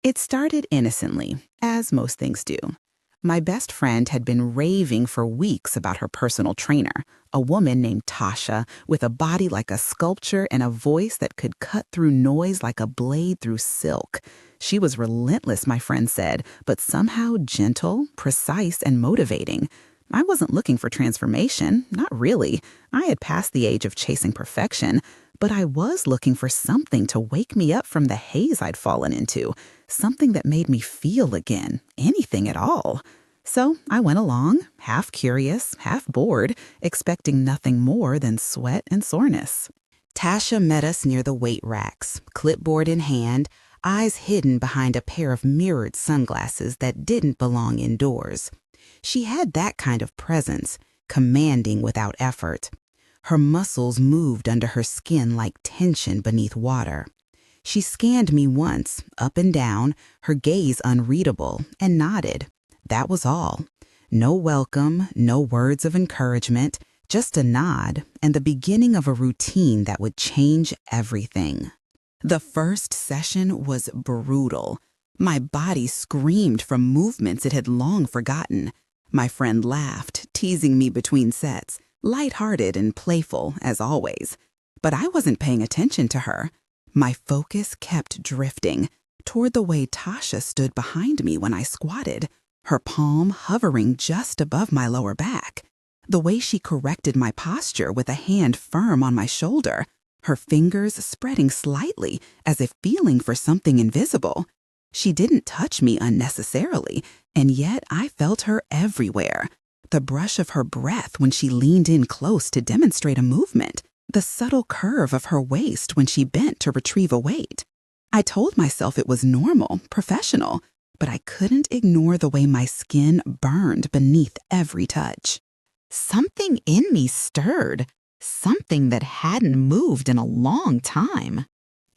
It started innocently, as most things do. My best friend had been raving for weeks about her personal trainer, a woman named Tasha with a body like a sculpture and a voice that could cut through noise like a blade through silk. She was relentless, my friend said, but somehow gentle, precise, and motivating. I wasn't looking for transformation, not really. I had passed the age of chasing perfection, but I was looking for something to wake me up from the haze I'd fallen into, something that made me feel again, anything at all. So I went along, half curious, half bored, expecting nothing more than sweat and soreness. Tasha met us near the weight racks, clipboard in hand, eyes hidden behind a pair of mirrored sunglasses that didn't belong indoors. She had that kind of presence, commanding without effort. Her muscles moved under her skin like tension beneath water. She scanned me once, up and down, her gaze unreadable, and nodded. That was all. No welcome, no words of encouragement, just a nod and the beginning of a routine that would change everything. The first session was brutal. My body screamed from movements it had long forgotten. My friend laughed, teasing me between sets, lighthearted and playful, as always. But I wasn't paying attention to her. My focus kept drifting toward the way Tasha stood behind me when I squatted, her palm hovering just above my lower back. The way she corrected my posture with a hand firm on my shoulder, her fingers spreading slightly as if feeling for something invisible. She didn't touch me unnecessarily, and yet I felt her everywhere. The brush of her breath when she leaned in close to demonstrate a movement, the subtle curve of her waist when she bent to retrieve a weight. I told myself it was normal, professional, but I couldn't ignore the way my skin burned beneath every touch. Something in me stirred, something that hadn't moved in a long time.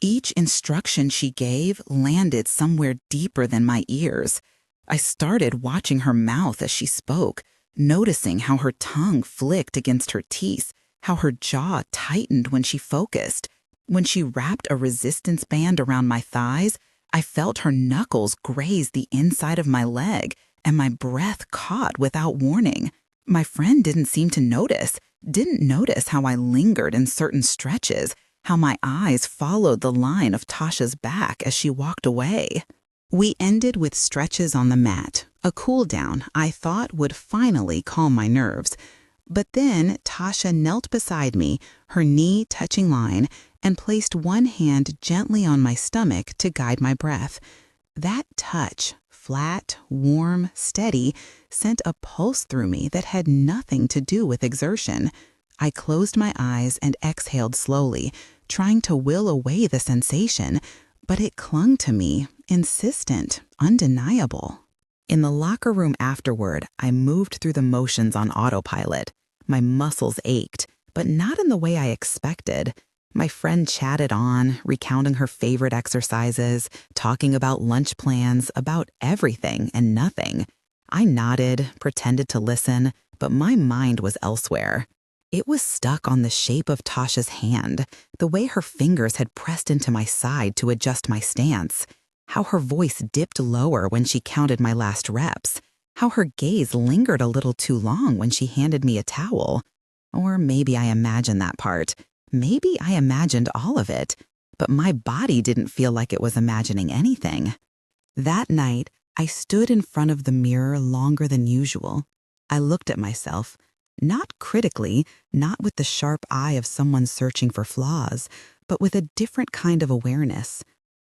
Each instruction she gave landed somewhere deeper than my ears. I started watching her mouth as she spoke, noticing how her tongue flicked against her teeth, how her jaw tightened when she focused. When she wrapped a resistance band around my thighs, I felt her knuckles graze the inside of my leg, and my breath caught without warning. My friend didn't seem to didn't notice how I lingered in certain stretches, how my eyes followed the line of Tasha's back as she walked away. We ended with stretches on the mat, a cool down I thought would finally calm my nerves. But then Tasha knelt beside me, her knee touching mine, and placed one hand gently on my stomach to guide my breath. That touch, flat, warm, steady, sent a pulse through me that had nothing to do with exertion. I closed my eyes and exhaled slowly, trying to will away the sensation, but it clung to me, insistent, undeniable. In the locker room afterward, I moved through the motions on autopilot. My muscles ached, but not in the way I expected. My friend chatted on, recounting her favorite exercises, talking about lunch plans, about everything and nothing. I nodded, pretended to listen, but my mind was elsewhere. It was stuck on the shape of Tasha's hand, the way her fingers had pressed into my side to adjust my stance, how her voice dipped lower when she counted my last reps, how her gaze lingered a little too long when she handed me a towel. Or maybe I imagined that part. Maybe I imagined all of it, but my body didn't feel like it was imagining anything. That night, I stood in front of the mirror longer than usual. I looked at myself, not critically, not with the sharp eye of someone searching for flaws, but with a different kind of awareness.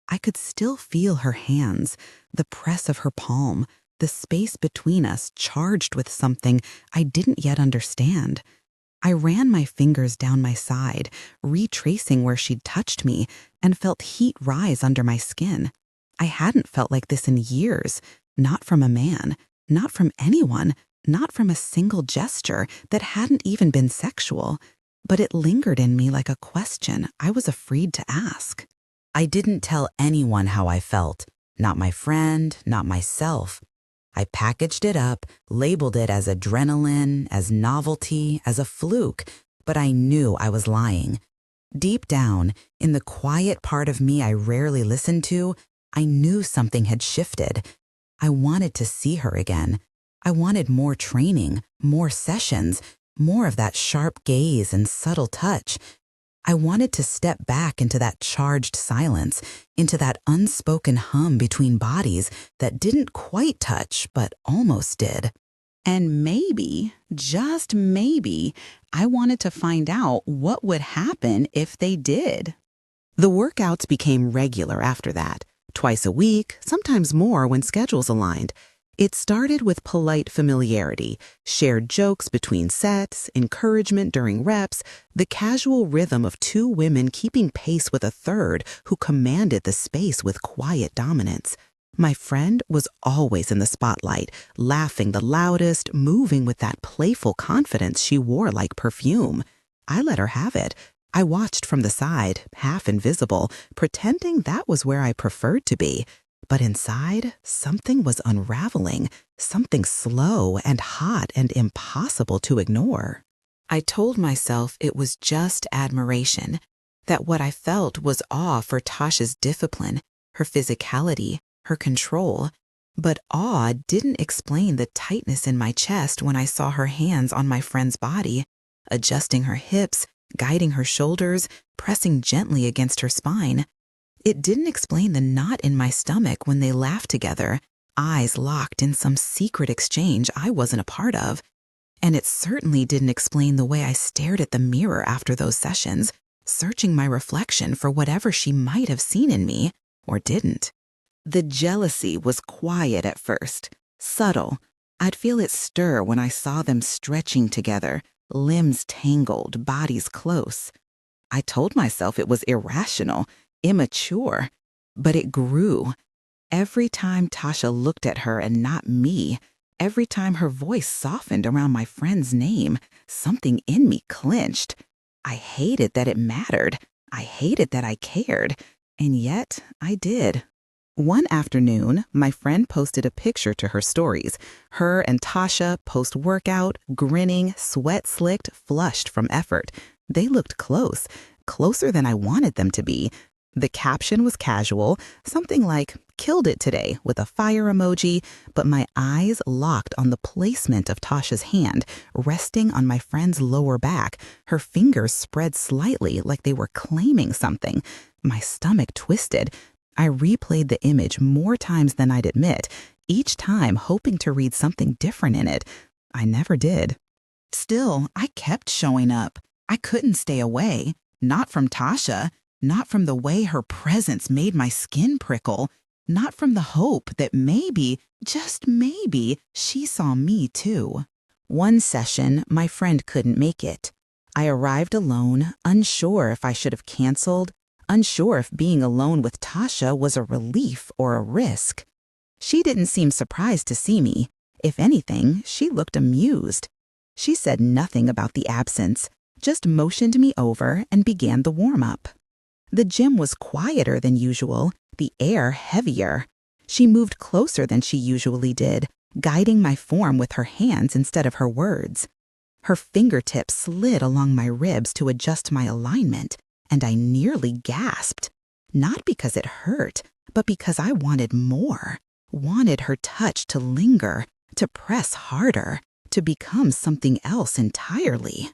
I could still feel her hands, the press of her palm, the space between us charged with something I didn't yet understand. I ran my fingers down my side, retracing where she'd touched me, and felt heat rise under my skin. I hadn't felt like this in years, not from a man, not from anyone, not from a single gesture that hadn't even been sexual, but it lingered in me like a question I was afraid to ask. I didn't tell anyone how I felt, not my friend, not myself. I packaged it up, labeled it as adrenaline, as novelty, as a fluke, but I knew I was lying. Deep down, in the quiet part of me I rarely listened to, I knew something had shifted. I wanted to see her again. I wanted more training, more sessions, more of that sharp gaze and subtle touch. I wanted to step back into that charged silence, into that unspoken hum between bodies that didn't quite touch, but almost did. And maybe, just maybe, I wanted to find out what would happen if they did. The workouts became regular after that, twice a week, sometimes more when schedules aligned. It started with polite familiarity, shared jokes between sets, encouragement during reps, the casual rhythm of two women keeping pace with a third who commanded the space with quiet dominance. My friend was always in the spotlight, laughing the loudest, moving with that playful confidence she wore like perfume. I let her have it. I watched from the side, half invisible, pretending that was where I preferred to be. But inside, something was unraveling, something slow and hot and impossible to ignore. I told myself it was just admiration, that what I felt was awe for Tasha's discipline, her physicality, her control. But awe didn't explain the tightness in my chest when I saw her hands on my friend's body, adjusting her hips, guiding her shoulders, pressing gently against her spine. It didn't explain the knot in my stomach when they laughed together, eyes locked in some secret exchange I wasn't a part of. And it certainly didn't explain the way I stared at the mirror after those sessions, searching my reflection for whatever she might have seen in me, or didn't. The jealousy was quiet at first, subtle. I'd feel it stir when I saw them stretching together, limbs tangled, bodies close. I told myself it was irrational, immature, but it grew. Every time Tasha looked at her and not me, every time her voice softened around my friend's name, something in me clenched. I hated that it mattered. I hated that I cared. And yet, I did. One afternoon, my friend posted a picture to her stories. Her and Tasha post-workout, grinning, sweat-slicked, flushed from effort. They looked close, closer than I wanted them to be. The caption was casual, something like, "Killed it today," with a fire emoji, but my eyes locked on the placement of Tasha's hand, resting on my friend's lower back, her fingers spread slightly like they were claiming something. My stomach twisted. I replayed the image more times than I'd admit, each time hoping to read something different in it. I never did. Still, I kept showing up. I couldn't stay away. Not from Tasha. Not from the way her presence made my skin prickle. Not from the hope that maybe, just maybe, she saw me too. One session, my friend couldn't make it. I arrived alone, unsure if I should have canceled, unsure if being alone with Tasha was a relief or a risk. She didn't seem surprised to see me. If anything, she looked amused. She said nothing about the absence, just motioned me over and began the warm-up. The gym was quieter than usual, the air heavier. She moved closer than she usually did, guiding my form with her hands instead of her words. Her fingertips slid along my ribs to adjust my alignment, and I nearly gasped. Not because it hurt, but because I wanted more, wanted her touch to linger, to press harder, to become something else entirely.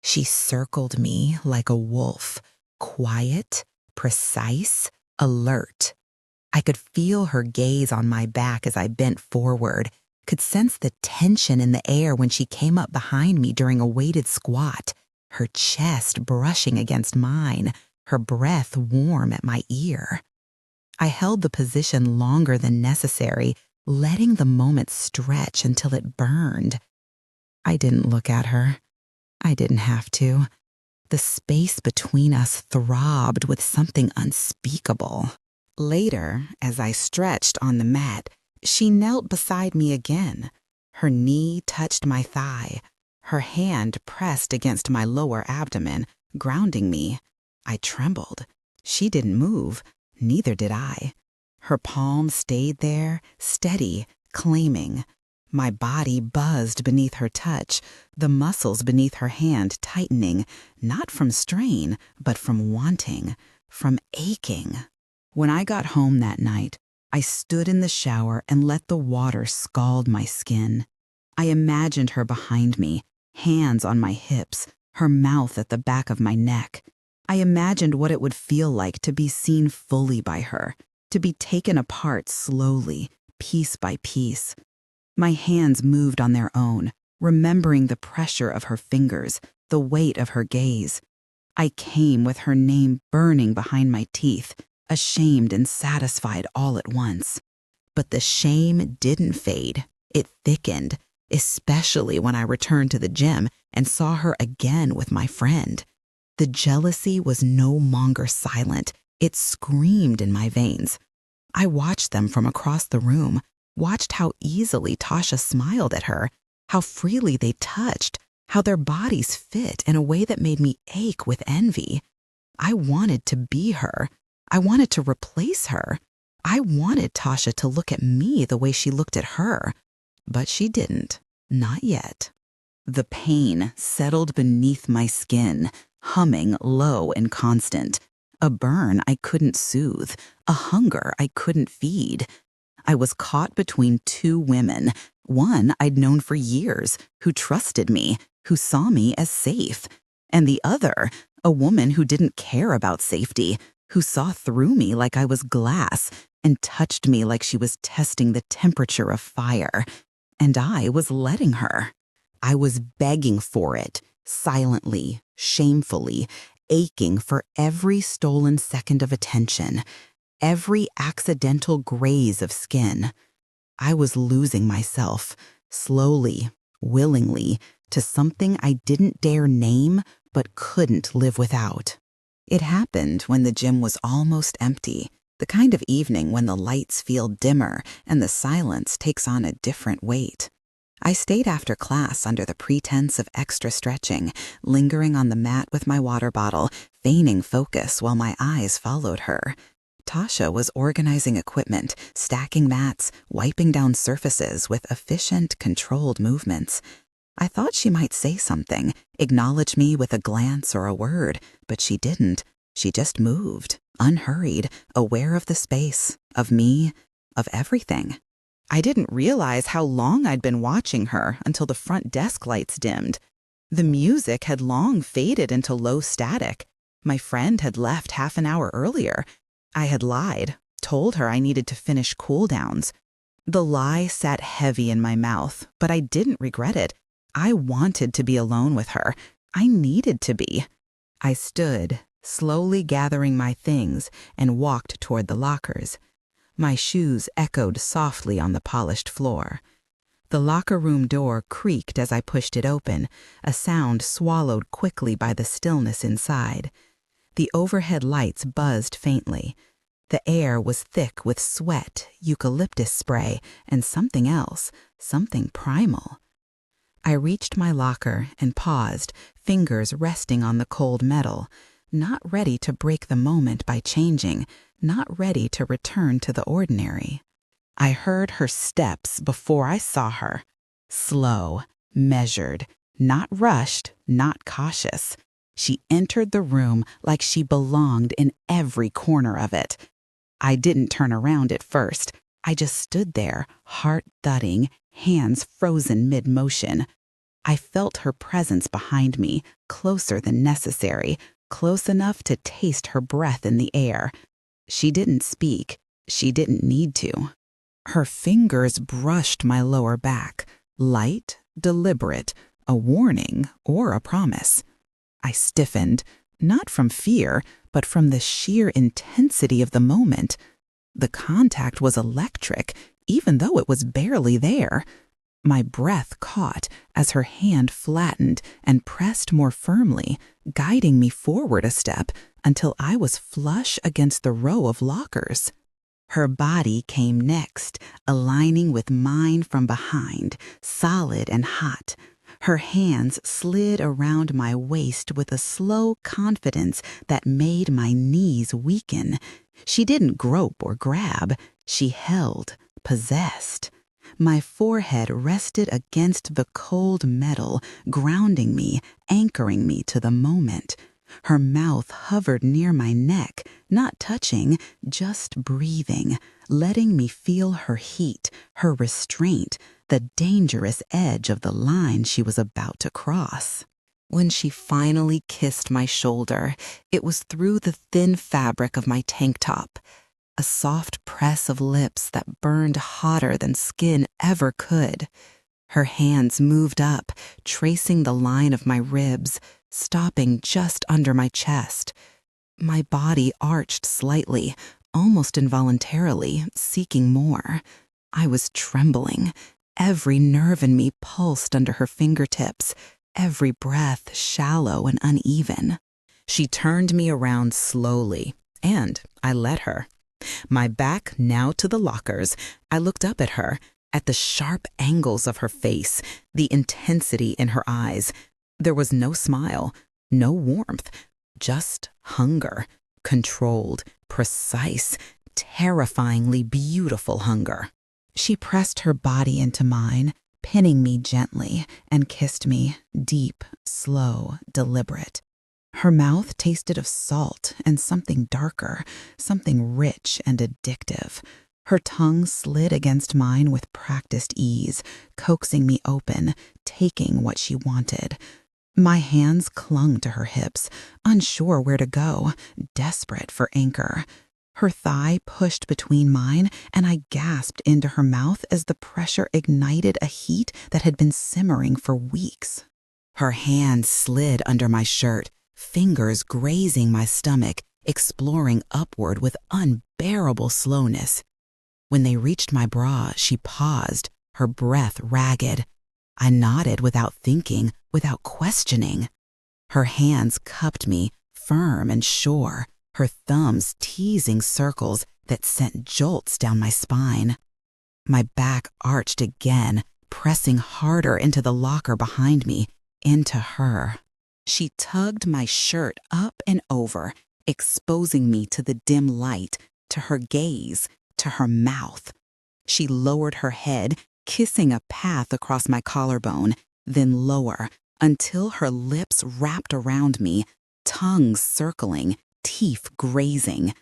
She circled me like a wolf, quiet, precise, alert. I could feel her gaze on my back as I bent forward, could sense the tension in the air when she came up behind me during a weighted squat, her chest brushing against mine, her breath warm at my ear. I held the position longer than necessary, letting the moment stretch until it burned. I didn't look at her. I didn't have to. The space between us throbbed with something unspeakable. Later, as I stretched on the mat, she knelt beside me again. Her knee touched my thigh. Her hand pressed against my lower abdomen, grounding me. I trembled. She didn't move. Neither did I. Her palm stayed there, steady, claiming. My body buzzed beneath her touch, the muscles beneath her hand tightening, not from strain, but from wanting, from aching. When I got home that night, I stood in the shower and let the water scald my skin. I imagined her behind me, hands on my hips, her mouth at the back of my neck. I imagined what it would feel like to be seen fully by her, to be taken apart slowly, piece by piece. My hands moved on their own, remembering the pressure of her fingers, the weight of her gaze. I came with her name burning behind my teeth, ashamed and satisfied all at once. But the shame didn't fade. It thickened, especially when I returned to the gym and saw her again with my friend. The jealousy was no longer silent. It screamed in my veins. I watched them from across the room, watched how easily Tasha smiled at her, how freely they touched, how their bodies fit in a way that made me ache with envy. I wanted to be her. I wanted to replace her. I wanted Tasha to look at me the way she looked at her. But she didn't. Not yet. The pain settled beneath my skin, humming low and constant. A burn I couldn't soothe, a hunger I couldn't feed. I was caught between two women, one I'd known for years, who trusted me, who saw me as safe, and the other, a woman who didn't care about safety, who saw through me like I was glass and touched me like she was testing the temperature of fire. And I was letting her. I was begging for it, silently, shamefully, aching for every stolen second of attention, every accidental graze of skin. I was losing myself, slowly, willingly, to something I didn't dare name but couldn't live without. It happened when the gym was almost empty, the kind of evening when the lights feel dimmer and the silence takes on a different weight. I stayed after class under the pretense of extra stretching, lingering on the mat with my water bottle, feigning focus while my eyes followed her. Tasha was organizing equipment, stacking mats, wiping down surfaces with efficient, controlled movements. I thought she might say something, acknowledge me with a glance or a word, but she didn't. She just moved, unhurried, aware of the space, of me, of everything. I didn't realize how long I'd been watching her until the front desk lights dimmed. The music had long faded into low static. My friend had left half an hour earlier. I had lied, told her I needed to finish cooldowns. The lie sat heavy in my mouth, but I didn't regret it. I wanted to be alone with her. I needed to be. I stood, slowly gathering my things, and walked toward the lockers. My shoes echoed softly on the polished floor. The locker room door creaked as I pushed it open, a sound swallowed quickly by the stillness inside. The overhead lights buzzed faintly. The air was thick with sweat, eucalyptus spray, and something else, something primal. I reached my locker and paused, fingers resting on the cold metal, not ready to break the moment by changing, not ready to return to the ordinary. I heard her steps before I saw her. Slow, measured, not rushed, not cautious. She entered the room like she belonged in every corner of it. I didn't turn around at first. I just stood there, heart thudding, hands frozen mid-motion. I felt her presence behind me, closer than necessary, close enough to taste her breath in the air. She didn't speak. She didn't need to. Her fingers brushed my lower back, light, deliberate, a warning or a promise. I stiffened, not from fear, but from the sheer intensity of the moment. The contact was electric, even though it was barely there. My breath caught as her hand flattened and pressed more firmly, guiding me forward a step until I was flush against the row of lockers. Her body came next, aligning with mine from behind, solid and hot. Her hands slid around my waist with a slow confidence that made my knees weaken. She didn't grope or grab. She held, possessed. My forehead rested against the cold metal, grounding me, anchoring me to the moment. Her mouth hovered near my neck, not touching, just breathing, letting me feel her heat, her restraint, the dangerous edge of the line she was about to cross. When she finally kissed my shoulder, it was through the thin fabric of my tank top, a soft press of lips that burned hotter than skin ever could. Her hands moved up, tracing the line of my ribs, stopping just under my chest. My body arched slightly, almost involuntarily, seeking more. I was trembling. Every nerve in me pulsed under her fingertips, every breath shallow and uneven. She turned me around slowly, and I let her. My back now to the lockers, I looked up at her, at the sharp angles of her face, the intensity in her eyes. There was no smile, no warmth, just hunger, controlled, precise, terrifyingly beautiful hunger. She pressed her body into mine, pinning me gently, and kissed me, deep, slow, deliberate. Her mouth tasted of salt and something darker, something rich and addictive. Her tongue slid against mine with practiced ease, coaxing me open, taking what she wanted. My hands clung to her hips, unsure where to go, desperate for anchor. Her thigh pushed between mine, and I gasped into her mouth as the pressure ignited a heat that had been simmering for weeks. Her hands slid under my shirt, fingers grazing my stomach, exploring upward with unbearable slowness. When they reached my bra, she paused, her breath ragged. I nodded without thinking, without questioning. Her hands cupped me, firm and sure, her thumbs teasing circles that sent jolts down my spine. My back arched again, pressing harder into the locker behind me, into her. She tugged my shirt up and over, exposing me to the dim light, to her gaze, to her mouth. She lowered her head, kissing a path across my collarbone, then lower, until her lips wrapped around me, tongue circling, teeth grazing.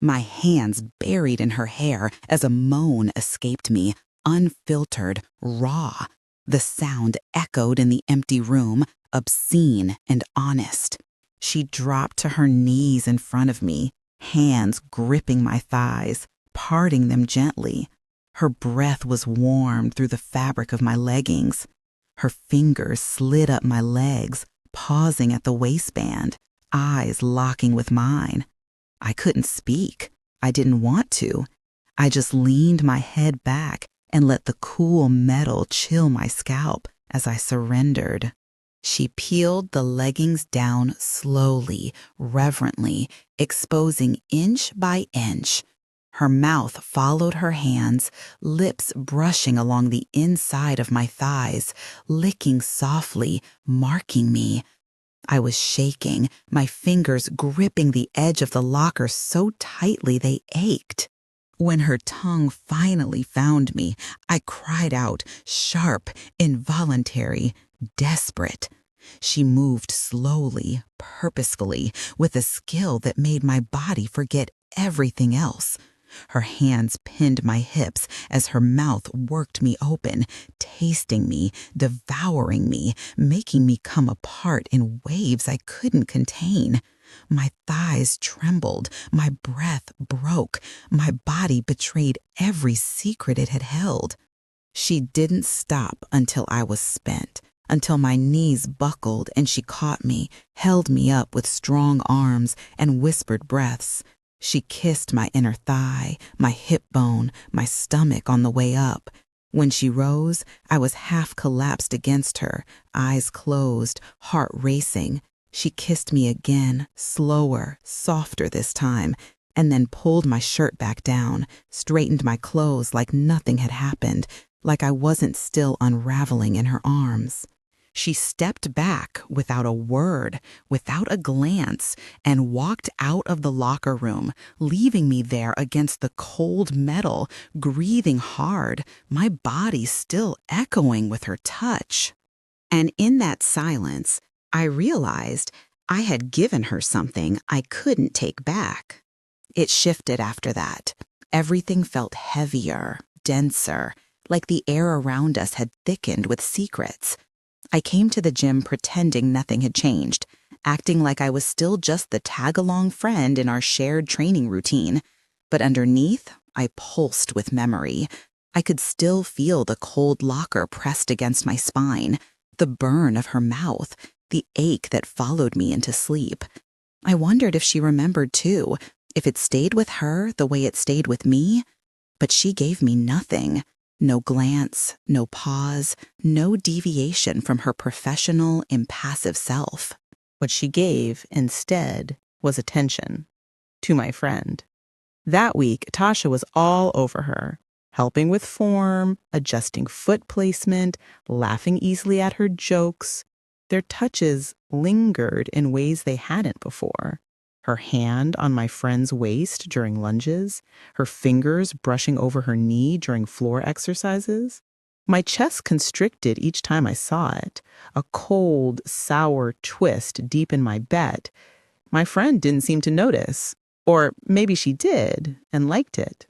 My hands buried in her hair as a moan escaped me, unfiltered, raw. The sound echoed in the empty room, obscene and honest. She dropped to her knees in front of me, hands gripping my thighs, parting them gently. Her breath was warm through the fabric of my leggings. Her fingers slid up my legs, pausing at the waistband, eyes locking with mine. I couldn't speak. I didn't want to. I just leaned my head back and let the cool metal chill my scalp as I surrendered. She peeled the leggings down slowly, reverently, exposing inch by inch. Her mouth followed her hands, lips brushing along the inside of my thighs, licking softly, marking me. I was shaking, my fingers gripping the edge of the locker so tightly they ached. When her tongue finally found me, I cried out, sharp, involuntary, desperate. She moved slowly, purposefully, with a skill that made my body forget everything else. Her hands pinned my hips as her mouth worked me open, tasting me, devouring me, making me come apart in waves I couldn't contain. My thighs trembled, my breath broke, my body betrayed every secret it had held. She didn't stop until I was spent, until my knees buckled and she caught me, held me up with strong arms and whispered breaths. She kissed my inner thigh, my hip bone, my stomach on the way up. When she rose, I was half collapsed against her, eyes closed, heart racing. She kissed me again, slower, softer this time, and then pulled my shirt back down, straightened my clothes like nothing had happened, like I wasn't still unraveling in her arms. She stepped back without a word, without a glance, and walked out of the locker room, leaving me there against the cold metal, breathing hard, my body still echoing with her touch. And in that silence, I realized I had given her something I couldn't take back. It shifted after that. Everything felt heavier, denser, like the air around us had thickened with secrets. I came to the gym pretending nothing had changed, acting like I was still just the tag-along friend in our shared training routine. But underneath, I pulsed with memory. I could still feel the cold locker pressed against my spine, the burn of her mouth, the ache that followed me into sleep. I wondered if she remembered too, if it stayed with her the way it stayed with me. But she gave me nothing. No glance, no pause, no deviation from her professional, impassive self. What she gave, instead, was attention. To my friend. That week, Tasha was all over her, helping with form, adjusting foot placement, laughing easily at her jokes. Their touches lingered in ways they hadn't before. Her hand on my friend's waist during lunges, her fingers brushing over her knee during floor exercises. My chest constricted each time I saw it, a cold, sour twist deep in my bet. My friend didn't seem to notice. Or maybe she did and liked it.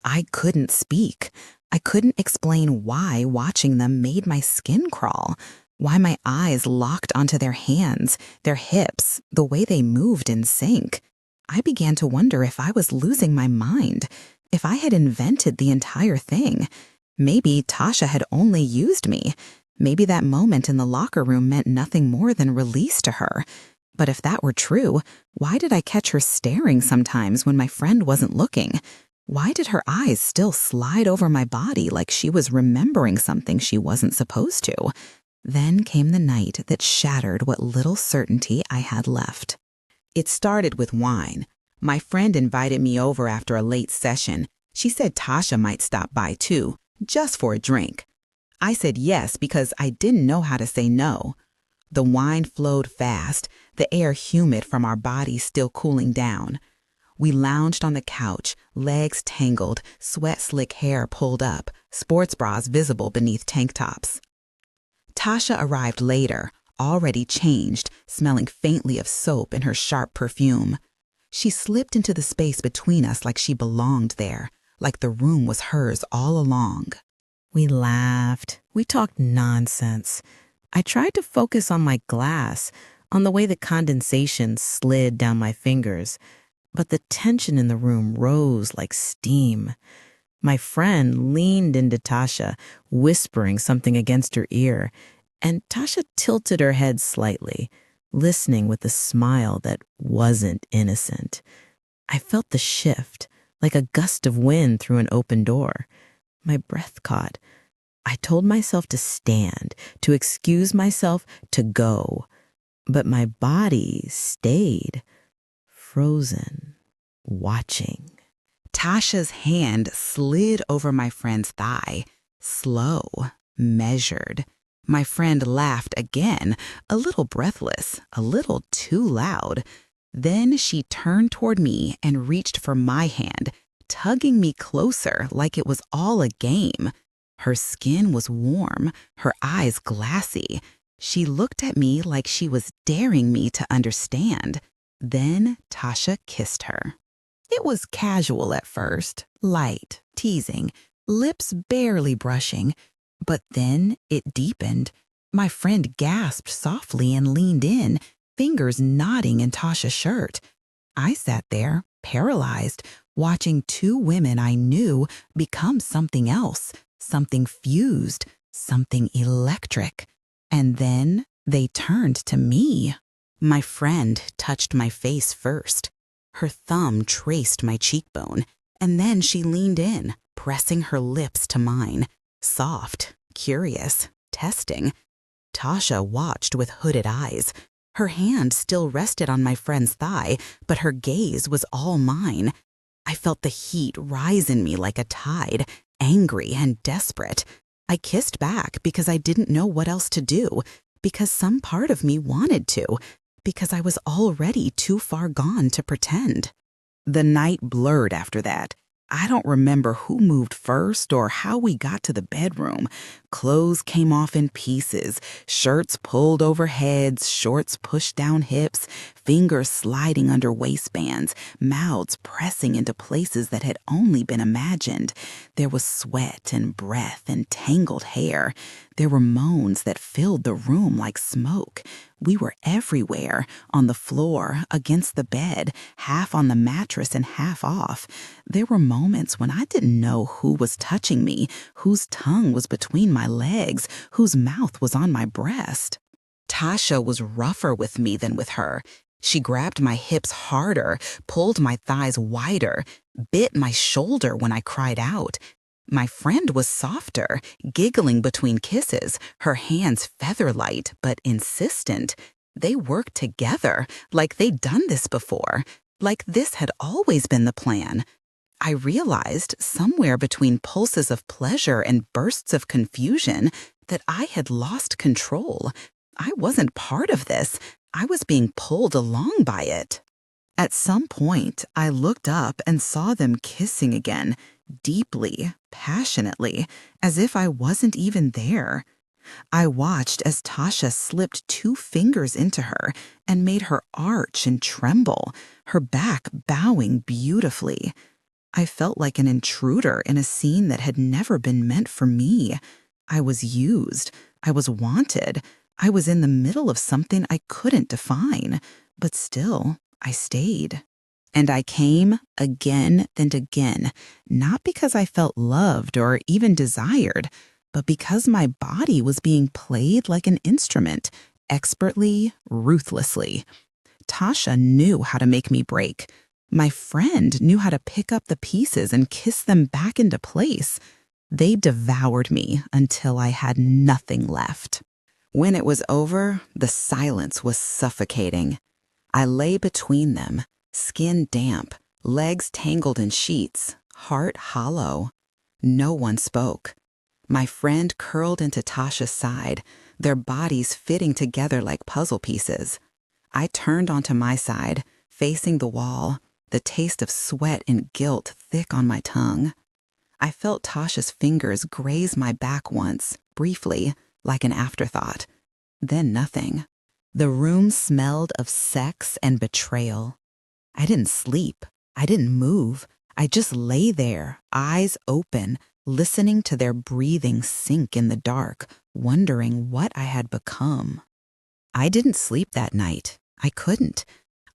I couldn't speak. I couldn't explain why watching them made my skin crawl, why my eyes locked onto their hands, their hips, the way they moved in sync. I began to wonder if I was losing my mind, if I had invented the entire thing. Maybe Tasha had only used me. Maybe that moment in the locker room meant nothing more than release to her. But if that were true, why did I catch her staring sometimes when my friend wasn't looking? Why did her eyes still slide over my body like she was remembering something she wasn't supposed to? Then came the night that shattered what little certainty I had left. It started with wine. My friend invited me over after a late session. She said Tasha might stop by too, just for a drink. I said yes because I didn't know how to say no. The wine flowed fast, the air humid from our bodies still cooling down. We lounged on the couch, legs tangled, sweat-slick hair pulled up, sports bras visible beneath tank tops. Tasha arrived later, already changed, smelling faintly of soap and her sharp perfume. She slipped into the space between us like she belonged there, like the room was hers all along. We laughed. We talked nonsense. I tried to focus on my glass, on the way the condensation slid down my fingers, but the tension in the room rose like steam. My friend leaned into Tasha, whispering something against her ear, and Tasha tilted her head slightly, listening with a smile that wasn't innocent. I felt the shift, like a gust of wind through an open door. My breath caught. I told myself to stand, to excuse myself, to go. But my body stayed, frozen, watching. Tasha's hand slid over my friend's thigh, slow, measured. My friend laughed again, a little breathless, a little too loud. Then she turned toward me and reached for my hand, tugging me closer like it was all a game. Her skin was warm, her eyes glassy. She looked at me like she was daring me to understand. Then Tasha kissed her. It was casual at first, light, teasing, lips barely brushing. But then it deepened. My friend gasped softly and leaned in, fingers knotting in Tasha's shirt. I sat there, paralyzed, watching two women I knew become something else, something fused, something electric. And then they turned to me. My friend touched my face first. Her thumb traced my cheekbone, and then she leaned in, pressing her lips to mine, soft, curious, testing. Tasha watched with hooded eyes. Her hand still rested on my friend's thigh, but her gaze was all mine. I felt the heat rise in me like a tide, angry and desperate. I kissed back because I didn't know what else to do, because some part of me wanted to, because I was already too far gone to pretend. The night blurred after that. I don't remember who moved first or how we got to the bedroom. Clothes came off in pieces, shirts pulled over heads, shorts pushed down hips, fingers sliding under waistbands, mouths pressing into places that had only been imagined. There was sweat and breath and tangled hair. There were moans that filled the room like smoke. We were everywhere, on the floor, against the bed, half on the mattress and half off. There were moments when I didn't know who was touching me, whose tongue was between my legs, whose mouth was on my breast. Tasha was rougher with me than with her. She grabbed my hips harder, pulled my thighs wider, bit my shoulder when I cried out. My friend was softer, giggling between kisses, her hands feather-light but insistent. They worked together, like they'd done this before, like this had always been the plan. I realized, somewhere between pulses of pleasure and bursts of confusion, that I had lost control. I wasn't part of this. I was being pulled along by it. At some point, I looked up and saw them kissing again, deeply, passionately, as if I wasn't even there. I watched as Tasha slipped 2 fingers into her and made her arch and tremble, her back bowing beautifully. I felt like an intruder in a scene that had never been meant for me. I was used. I was wanted. I was in the middle of something I couldn't define, but still, I stayed. And I came again and again, not because I felt loved or even desired, but because my body was being played like an instrument, expertly, ruthlessly. Tasha knew how to make me break. My friend knew how to pick up the pieces and kiss them back into place. They devoured me until I had nothing left. When it was over, the silence was suffocating. I lay between them, skin damp, legs tangled in sheets, heart hollow. No one spoke. My friend curled into Tasha's side, their bodies fitting together like puzzle pieces. I turned onto my side, facing the wall, the taste of sweat and guilt thick on my tongue. I felt Tasha's fingers graze my back once, briefly, like an afterthought. Then nothing. The room smelled of sex and betrayal. I didn't sleep. I didn't move. I just lay there, eyes open, listening to their breathing sink in the dark, wondering what I had become. I didn't sleep that night. I couldn't.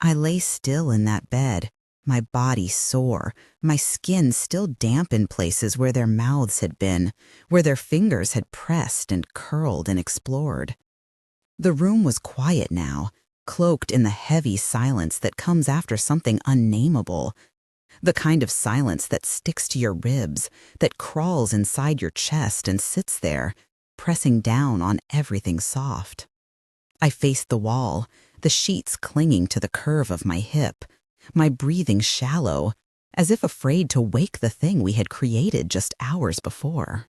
I lay still in that bed, my body sore, my skin still damp in places where their mouths had been, where their fingers had pressed and curled and explored. The room was quiet now, cloaked in the heavy silence that comes after something unnameable. The kind of silence that sticks to your ribs, that crawls inside your chest and sits there, pressing down on everything soft. I faced the wall, the sheets clinging to the curve of my hip, my breathing shallow, as if afraid to wake the thing we had created just hours before.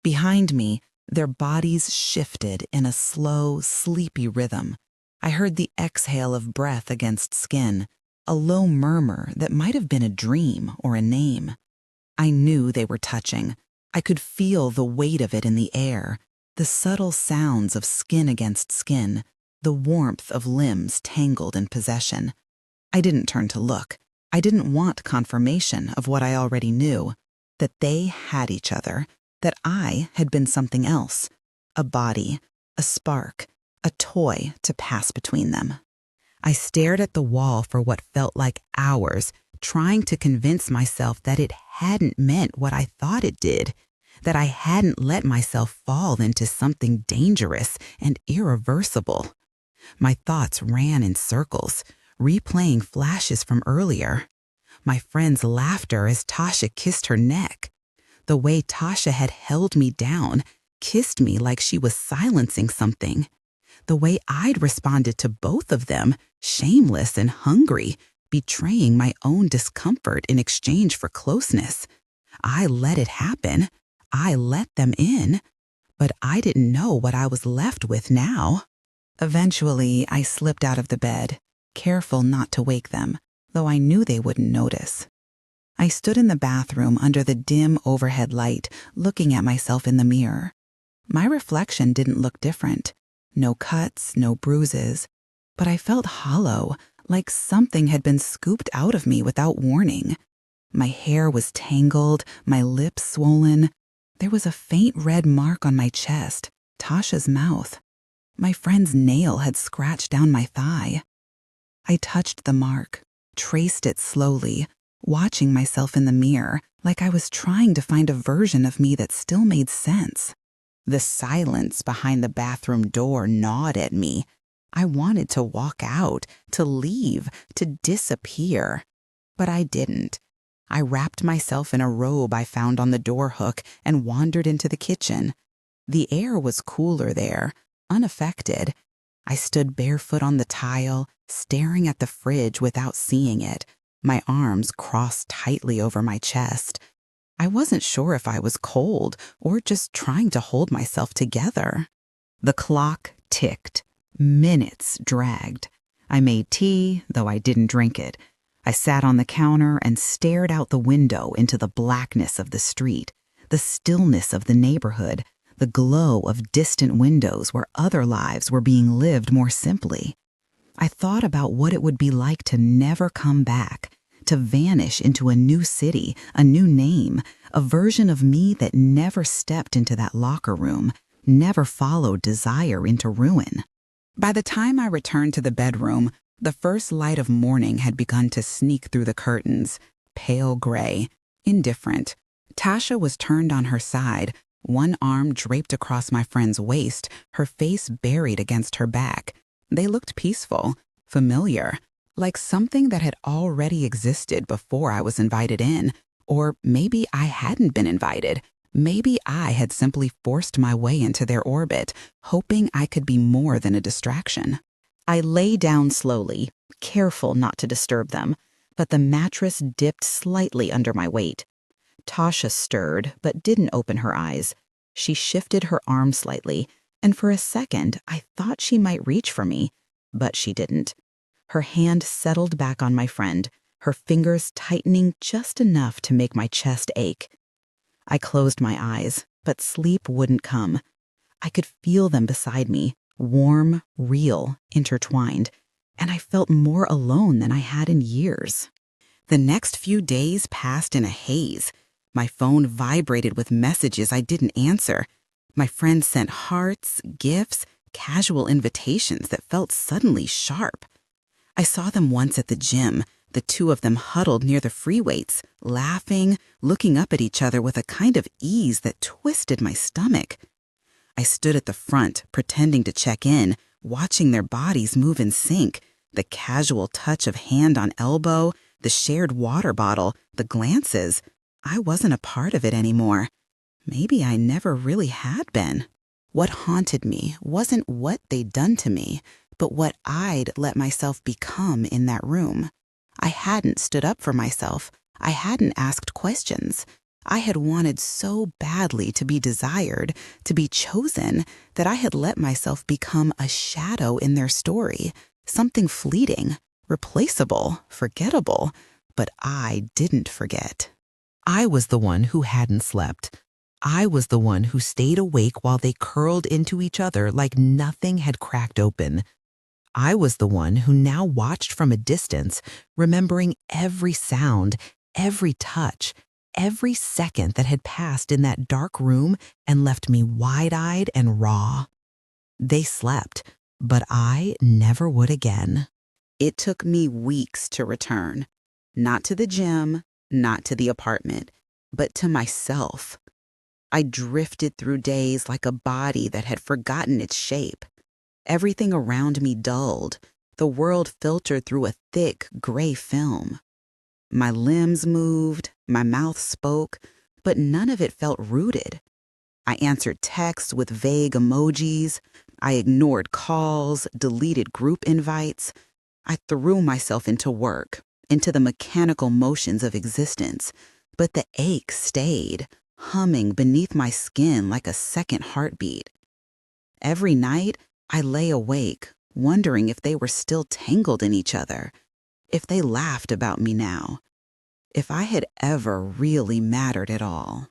Behind me, their bodies shifted in a slow, sleepy rhythm. I heard the exhale of breath against skin, a low murmur that might have been a dream or a name. I knew they were touching. I could feel the weight of it in the air, the subtle sounds of skin against skin, the warmth of limbs tangled in possession. I didn't turn to look. I didn't want confirmation of what I already knew, that they had each other, that I had been something else, a body, a spark, a toy to pass between them. I stared at the wall for what felt like hours, trying to convince myself that it hadn't meant what I thought it did, that I hadn't let myself fall into something dangerous and irreversible. My thoughts ran in circles, replaying flashes from earlier. My friend's laughter as Tasha kissed her neck. The way Tasha had held me down, kissed me like she was silencing something. The way I'd responded to both of them, shameless and hungry, betraying my own discomfort in exchange for closeness. I let it happen. I let them in. But I didn't know what I was left with now. Eventually, I slipped out of the bed, careful not to wake them, though I knew they wouldn't notice. I stood in the bathroom under the dim overhead light, looking at myself in the mirror. My reflection didn't look different. No cuts, no bruises. But I felt hollow, like something had been scooped out of me without warning. My hair was tangled, my lips swollen. There was a faint red mark on my chest, Tasha's mouth. My friend's nail had scratched down my thigh. I touched the mark, traced it slowly, watching myself in the mirror like I was trying to find a version of me that still made sense. The silence behind the bathroom door gnawed at me. I wanted to walk out, to leave, to disappear. But I didn't. I wrapped myself in a robe I found on the door hook and wandered into the kitchen. The air was cooler there, unaffected. I stood barefoot on the tile, staring at the fridge without seeing it, my arms crossed tightly over my chest. I wasn't sure if I was cold or just trying to hold myself together. The clock ticked. Minutes dragged. I made tea, though I didn't drink it. I sat on the counter and stared out the window into the blackness of the street, the stillness of the neighborhood, the glow of distant windows where other lives were being lived more simply. I thought about what it would be like to never come back, to vanish into a new city, a new name, a version of me that never stepped into that locker room, never followed desire into ruin. By the time I returned to the bedroom, the first light of morning had begun to sneak through the curtains, pale gray, indifferent. Tasha was turned on her side, one arm draped across my friend's waist, her face buried against her back. They looked peaceful, familiar, like something that had already existed before I was invited in. Or maybe I hadn't been invited. Maybe I had simply forced my way into their orbit, hoping I could be more than a distraction. I lay down slowly, careful not to disturb them, but the mattress dipped slightly under my weight. Tasha stirred, but didn't open her eyes. She shifted her arm slightly, and for a second I thought she might reach for me, but she didn't. Her hand settled back on my friend, her fingers tightening just enough to make my chest ache. I closed my eyes, but sleep wouldn't come. I could feel them beside me, warm, real, intertwined, and I felt more alone than I had in years. The next few days passed in a haze. My phone vibrated with messages I didn't answer. My friends sent hearts, gifts, casual invitations that felt suddenly sharp. I saw them once at the gym, the two of them huddled near the free weights, laughing, looking up at each other with a kind of ease that twisted my stomach. I stood at the front, pretending to check in, watching their bodies move in sync, the casual touch of hand on elbow, the shared water bottle, the glances. I wasn't a part of it anymore. Maybe I never really had been. What haunted me wasn't what they'd done to me, but what I'd let myself become in that room. I hadn't stood up for myself. I hadn't asked questions. I had wanted so badly to be desired, to be chosen, that I had let myself become a shadow in their story, something fleeting, replaceable, forgettable. But I didn't forget. I was the one who hadn't slept. I was the one who stayed awake while they curled into each other like nothing had cracked open. I was the one who now watched from a distance, remembering every sound, every touch, every second that had passed in that dark room and left me wide-eyed and raw. They slept, but I never would again. It took me weeks to return, not to the gym, not to the apartment, but to myself. I drifted through days like a body that had forgotten its shape. Everything around me dulled, the world filtered through a thick, gray film. My limbs moved, my mouth spoke, but none of it felt rooted. I answered texts with vague emojis. I ignored calls, deleted group invites. I threw myself into work, into the mechanical motions of existence, but the ache stayed, humming beneath my skin like a second heartbeat. Every night, I lay awake, wondering if they were still tangled in each other, if they laughed about me now. if I had ever really mattered at all.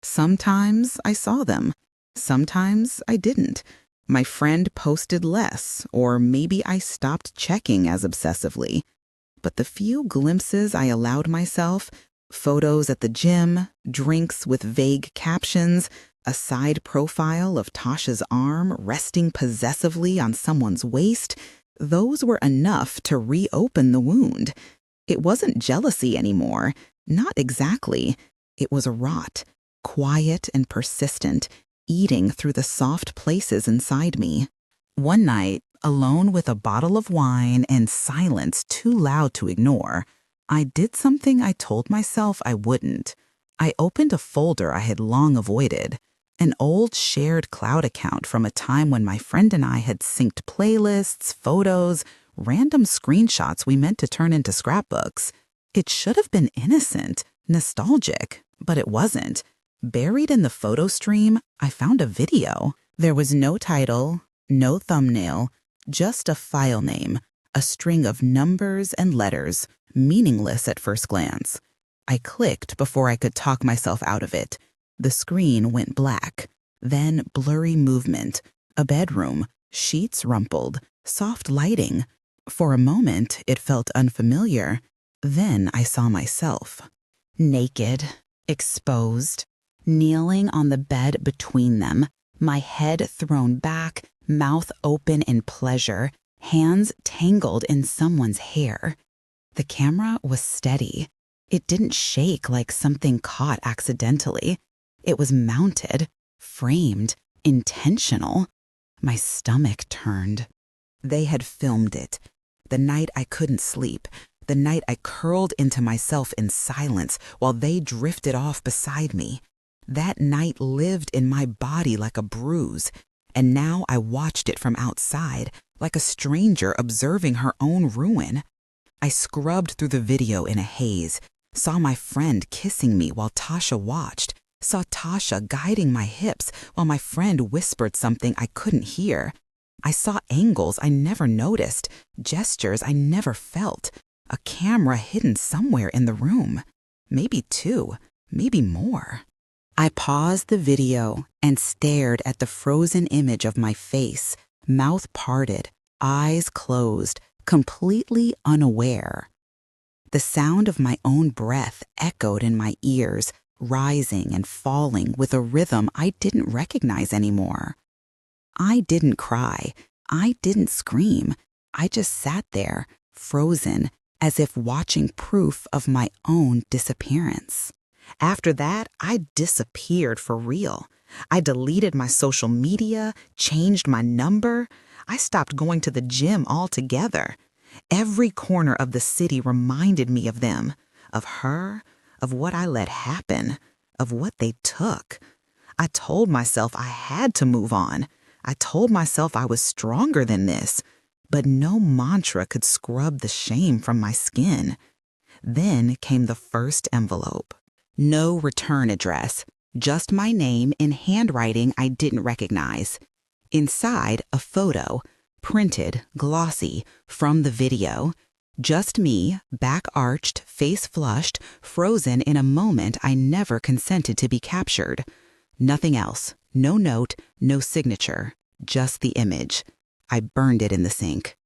Sometimes I saw them. Sometimes I didn't. My friend posted less, or maybe I stopped checking as obsessively. But the few glimpses I allowed myself, photos at the gym, drinks with vague captions, a side profile of Tasha's arm resting possessively on someone's waist, those were enough to reopen the wound. It wasn't jealousy anymore. Not exactly. It was a rot, quiet and persistent, eating through the soft places inside me. One night, alone with a bottle of wine and silence too loud to ignore, I did something I told myself I wouldn't. I opened a folder I had long avoided, an old shared cloud account from a time when my friend and I had synced playlists, photos, random screenshots we meant to turn into scrapbooks. It should have been innocent, nostalgic, but it wasn't. Buried in the photo stream, I found a video. There was no title, no thumbnail, just a file name, a string of numbers and letters, meaningless at first glance. I clicked before I could talk myself out of it. The screen went black, then blurry movement, a bedroom, sheets rumpled, soft lighting. For a moment, it felt unfamiliar. Then I saw myself. Naked, exposed, kneeling on the bed between them, my head thrown back, mouth open in pleasure, hands tangled in someone's hair. The camera was steady. It didn't shake like something caught accidentally. It was mounted, framed, intentional. My stomach turned. They had filmed it. The night I couldn't sleep, the night I curled into myself in silence while they drifted off beside me. That night lived in my body like a bruise, and now I watched it from outside, like a stranger observing her own ruin. I scrubbed through the video in a haze, saw my friend kissing me while Tasha watched, saw Tasha guiding my hips while my friend whispered something I couldn't hear. I saw angles I never noticed, gestures I never felt, a camera hidden somewhere in the room. Maybe two, maybe more. I paused the video and stared at the frozen image of my face, mouth parted, eyes closed, completely unaware. The sound of my own breath echoed in my ears, rising and falling with a rhythm I didn't recognize anymore. I didn't cry. I didn't scream. I just sat there, frozen, as if watching proof of my own disappearance. After that, I disappeared for real. I deleted my social media, changed my number. I stopped going to the gym altogether. Every corner of the city reminded me of them, of her, of what I let happen, of what they took. I told myself I had to move on. I told myself I was stronger than this, but no mantra could scrub the shame from my skin. Then came the first envelope. No return address, just my name in handwriting I didn't recognize. Inside, a photo, printed, glossy, from the video. Just me, back arched, face flushed, frozen in a moment I never consented to be captured. Nothing else, no note, no signature, just the image. I burned it in the sink.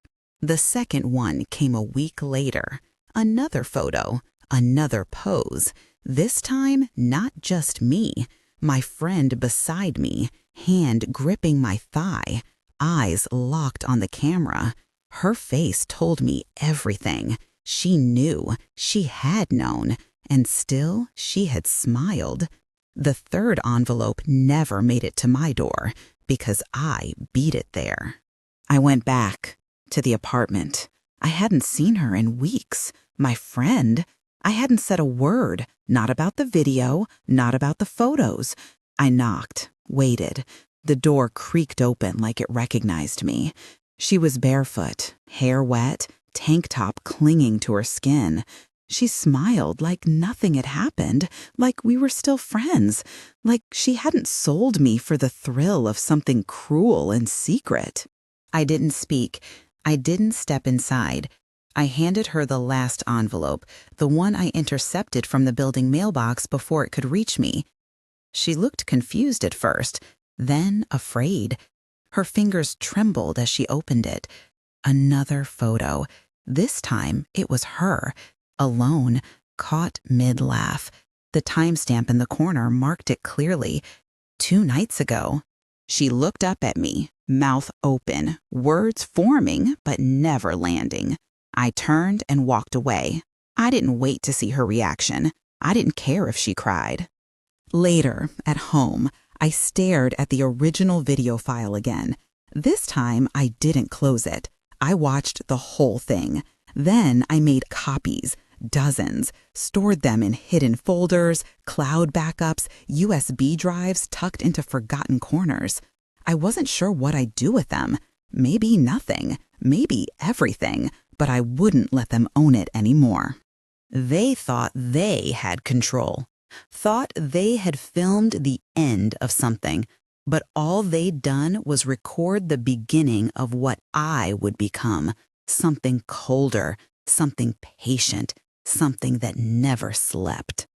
The second one came a week later. Another photo, another pose. This time, not just me, my friend beside me, hand gripping my thigh, eyes locked on the camera. Her face told me everything. She knew, she had known, and still she had smiled. The third envelope never made it to my door because I beat it there. I went back to the apartment. I hadn't seen her in weeks. My friend, I hadn't said a word, not about the video, not about the photos. I knocked, waited. The door creaked open like it recognized me. She was barefoot, hair wet, tank top clinging to her skin. She smiled like nothing had happened, like we were still friends, like she hadn't sold me for the thrill of something cruel and secret. I didn't speak. I didn't step inside. I handed her the last envelope, the one I intercepted from the building mailbox before it could reach me. She looked confused at first, then afraid. Her fingers trembled as she opened it. Another photo. This time it was her, alone, caught mid-laugh. The timestamp in the corner marked it clearly. 2 nights ago. She looked up at me, mouth open, words forming but never landing. I turned and walked away. I didn't wait to see her reaction. I didn't care if she cried. Later, at home, I stared at the original video file again. This time, I didn't close it. I watched the whole thing. Then I made copies, dozens, stored them in hidden folders, cloud backups, USB drives tucked into forgotten corners. I wasn't sure what I'd do with them. Maybe nothing, maybe everything, but I wouldn't let them own it anymore. They thought they had control, thought they had filmed the end of something, but all they'd done was record the beginning of what I would become, something colder, something patient, something that never slept.